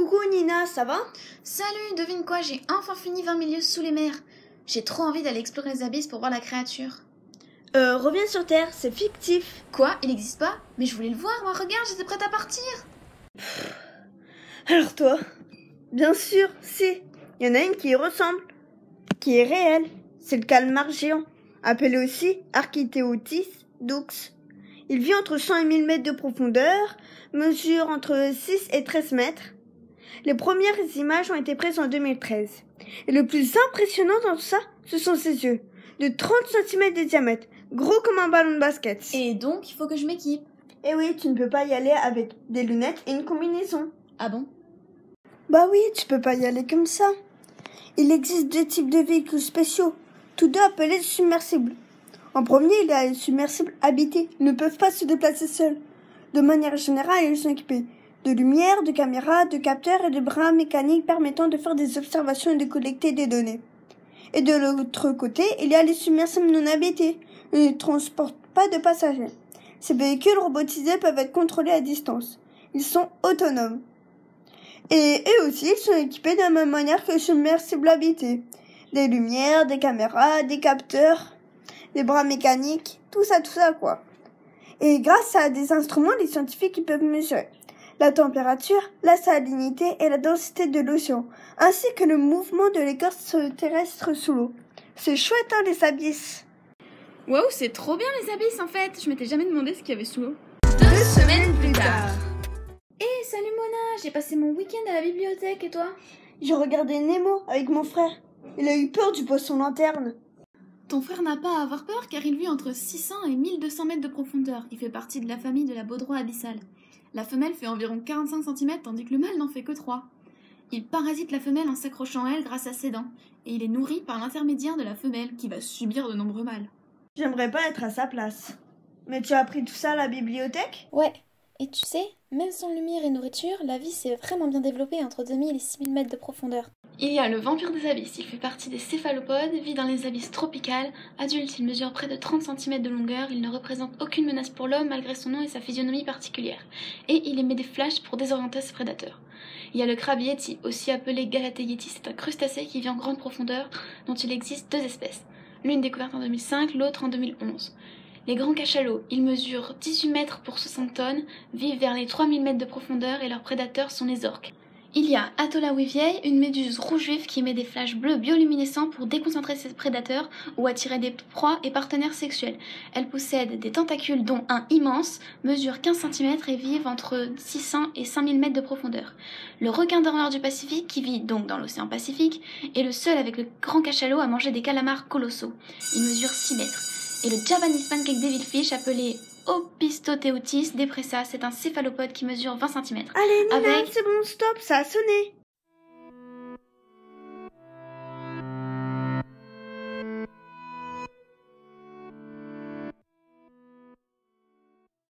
Coucou Nina, ça va? Salut, devine quoi, j'ai enfin fini 20 milieux sous les mers. J'ai trop envie d'aller explorer les abysses pour voir la créature. Reviens sur Terre, c'est fictif. Quoi? Il n'existe pas? Mais je voulais le voir, moi regarde, j'étais prête à partir. Alors toi? Bien sûr, si. Il y en a une qui y ressemble, qui est réelle. C'est le calmar géant, appelé aussi Archéotis dux. Il vit entre 100 et 1000 mètres de profondeur, mesure entre 6 et 13 mètres. Les premières images ont été prises en 2013. Et le plus impressionnant dans tout ça, ce sont ses yeux, de 30 cm de diamètre, gros comme un ballon de basket. Et donc, il faut que je m'équipe. Et oui, tu ne peux pas y aller avec des lunettes et une combinaison. Ah bon? Bah oui, tu peux pas y aller comme ça. Il existe deux types de véhicules spéciaux, tous deux appelés submersibles. En premier, il y a les submersibles habités. Ils ne peuvent pas se déplacer seuls. De manière générale, ils sont équipés de lumière, de caméras, de capteurs et de bras mécaniques permettant de faire des observations et de collecter des données. Et de l'autre côté, il y a les submersibles non habités. Ils ne transportent pas de passagers. Ces véhicules robotisés peuvent être contrôlés à distance. Ils sont autonomes. Et eux aussi, ils sont équipés de la même manière que les submersibles habités. Des lumières, des caméras, des capteurs, des bras mécaniques, tout ça quoi. Et grâce à des instruments, les scientifiques ils peuvent mesurer la température, la salinité et la densité de l'océan, ainsi que le mouvement de l'écorce terrestre sous l'eau. C'est chouette, hein, les abysses. Waouh, c'est trop bien les abysses en fait. Je m'étais jamais demandé ce qu'il y avait sous l'eau. 2 semaines plus tard. Hé, salut Mona, j'ai passé mon week-end à la bibliothèque et toi? J'ai regardé Nemo avec mon frère. Il a eu peur du poisson lanterne. Ton frère n'a pas à avoir peur car il vit entre 600 et 1200 mètres de profondeur. Il fait partie de la famille de la baudroie abyssale. La femelle fait environ 45 cm tandis que le mâle n'en fait que 3. Il parasite la femelle en s'accrochant à elle grâce à ses dents. Et il est nourri par l'intermédiaire de la femelle qui va subir de nombreux mâles. J'aimerais pas être à sa place. Mais tu as appris tout ça à la bibliothèque? Ouais, et tu sais, même sans lumière et nourriture, la vie s'est vraiment bien développée entre 2000 et 6000 mètres de profondeur. Il y a le vampire des abysses, il fait partie des céphalopodes, vit dans les abysses tropicales. Adulte, il mesure près de 30 cm de longueur, il ne représente aucune menace pour l'homme malgré son nom et sa physionomie particulière. Et il émet des flashs pour désorienter ses prédateurs. Il y a le crabe yeti, aussi appelé Galathea, c'est un crustacé qui vit en grande profondeur, dont il existe 2 espèces. L'une découverte en 2005, l'autre en 2011. Les grands cachalots, ils mesurent 18 mètres pour 60 tonnes, vivent vers les 3000 mètres de profondeur et leurs prédateurs sont les orques. Il y a Atola wivieille, une méduse rouge vif qui émet des flashs bleus bioluminescents pour déconcentrer ses prédateurs ou attirer des proies et partenaires sexuels. Elle possède des tentacules dont un immense, mesure 15 cm et vivent entre 600 et 5000 mètres de profondeur. Le requin dormeur du Pacifique, qui vit donc dans l'océan Pacifique, est le seul avec le grand cachalot à manger des calamars colossaux. Il mesure 6 mètres. Et le Japanese pancake devilfish, appelé Opisthotheotis depressa, c'est un céphalopode qui mesure 20 cm. Allez Nina, c'est bon, stop, ça a sonné.